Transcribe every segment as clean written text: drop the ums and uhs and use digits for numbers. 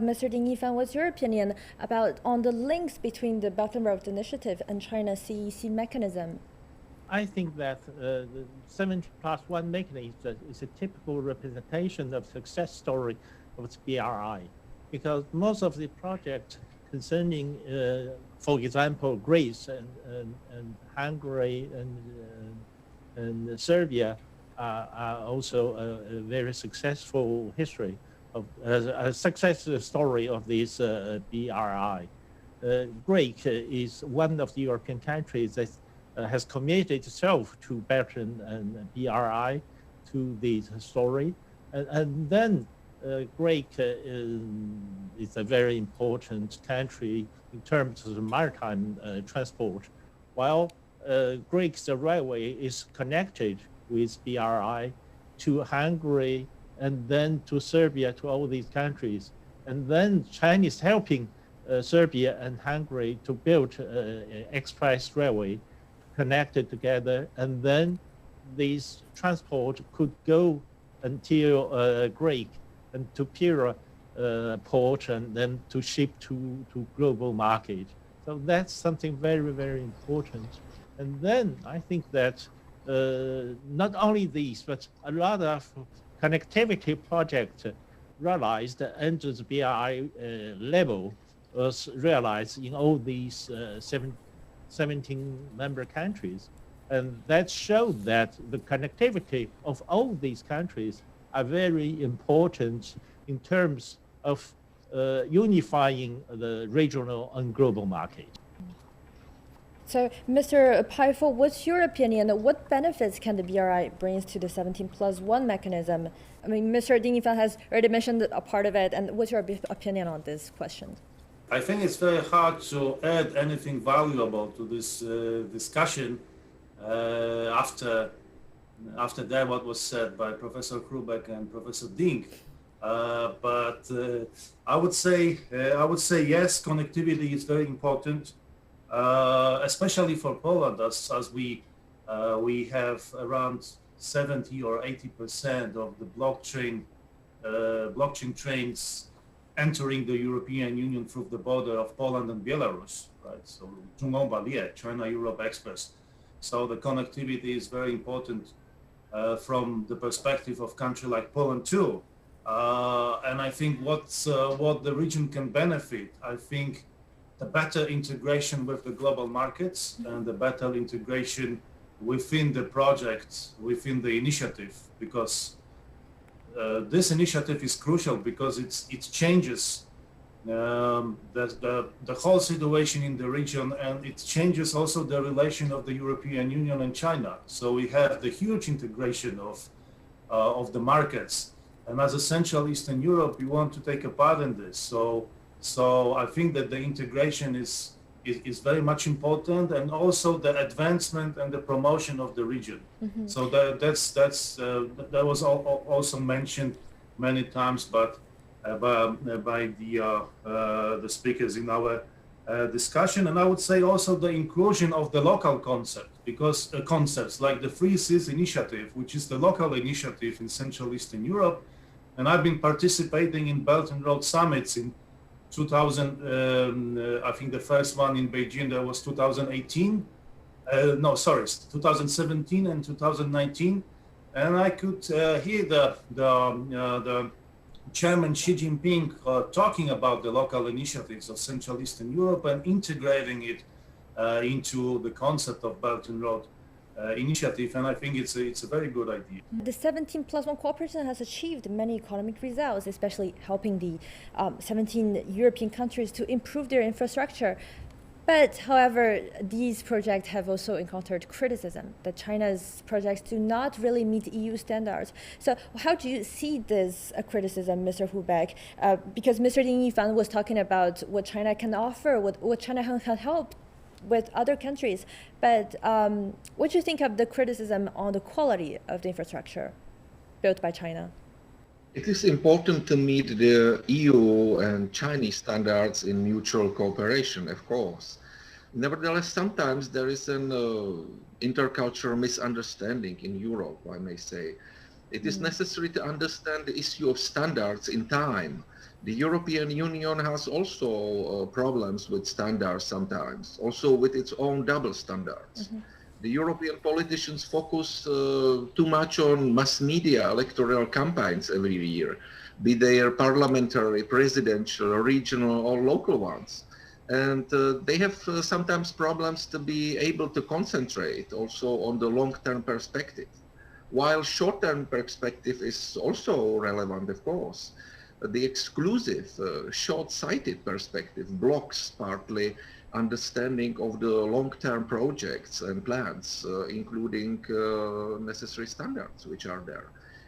Mr. Ding Yifan, what's your opinion about on the links between the Belt and Road Initiative and China's CEC mechanism? I think that the 70+1 mechanism is a typical representation of success story of the BRI, because most of the projects concerning, for example, Greece and Hungary and Serbia are also a very successful history of a success story of this BRI. Greece is one of the European countries that has committed itself to Belgium and BRI to this story. And then Greece is a very important country in terms of the maritime transport, while Greece's railway is connected with BRI to Hungary and then to Serbia, to all these countries. And then China is helping Serbia and Hungary to build express railway connected together, and then these transport could go until Greek and to Pira port, and then to ship to global market. So that's something very, very important. And then I think that not only these, but a lot of connectivity projects realized under the BRI level was realized in all these 17 member countries. And that showed that the connectivity of all these countries are very important in terms of unifying the regional and global market. So, Mr. Paifo, what's your opinion? What benefits can the BRI bring to the 17+1 mechanism? I mean, Mr. Ding Yifan has already mentioned a part of it, and what's your opinion on this question? I think it's very hard to add anything valuable to this discussion after that what was said by Professor Krubeck and Professor Ding. But I would say yes, connectivity is very important, especially for Poland, as we have around 70 or 80% of the blockchain trains entering the European Union through the border of Poland and Belarus, right? So China-Europe Express. So the connectivity is very important from the perspective of country like Poland too. And I think what the region can benefit, I think the better integration with the global markets and the better integration within the project, within the initiative, because this initiative is crucial because it changes the whole situation in the region, and it changes also the relation of the European Union and China. So we have the huge integration of the markets, and as a Central Eastern Europe, we want to take a part in this. So I think that the integration is very much important, and also the advancement and the promotion of the region. Mm-hmm. So that was also mentioned many times, but by the speakers in our discussion. And I would say also the inclusion of the local concept, because concepts like the Free Seas Initiative, which is the local initiative in Central Eastern Europe, and I've been participating in Belt and Road summits in 2000, I think the first one in Beijing, that was 2018. 2017 and 2019. And I could hear the Chairman Xi Jinping talking about the local initiatives of Central Eastern Europe and integrating it into the concept of Belt and Road initiative, and I think it's a very good idea. The 17+1 cooperation has achieved many economic results, especially helping the 17 European countries to improve their infrastructure. But, however, these projects have also encountered criticism that China's projects do not really meet EU standards. So how do you see this criticism, Mr. Hubeck? Because Mr. Ding Yifan was talking about what China can offer, what China can help with other countries. But what do you think of the criticism on the quality of the infrastructure built by China? It is important to meet the EU and Chinese standards in mutual cooperation, of course. Nevertheless, sometimes there is an intercultural misunderstanding in Europe, I may say. It is necessary to understand the issue of standards in time. The European Union has also problems with standards sometimes, also with its own double standards. The European politicians focus too much on mass media electoral campaigns every year, be they parliamentary, presidential, regional, or local ones. And they have sometimes problems to be able to concentrate also on the long-term perspective. While short-term perspective is also relevant, of course, the exclusive, short-sighted perspective blocks partly understanding of the long-term projects and plans, including necessary standards which are there.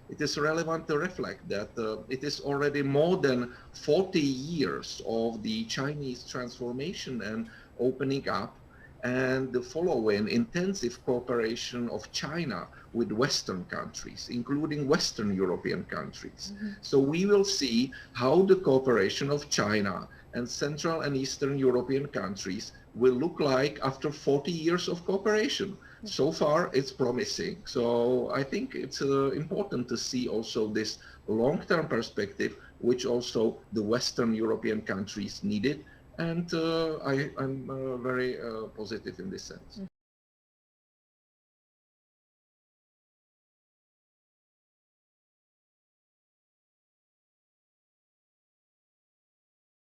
It is relevant to reflect that it is already more than 40 years of the Chinese transformation and opening up, and the following intensive cooperation of China with Western countries, including Western European countries. So we will see how the cooperation of China and Central and Eastern European countries will look like after 40 years of cooperation. So far, it's promising. So I think it's important to see also this long-term perspective, which also the Western European countries needed. And I'm very positive in this sense.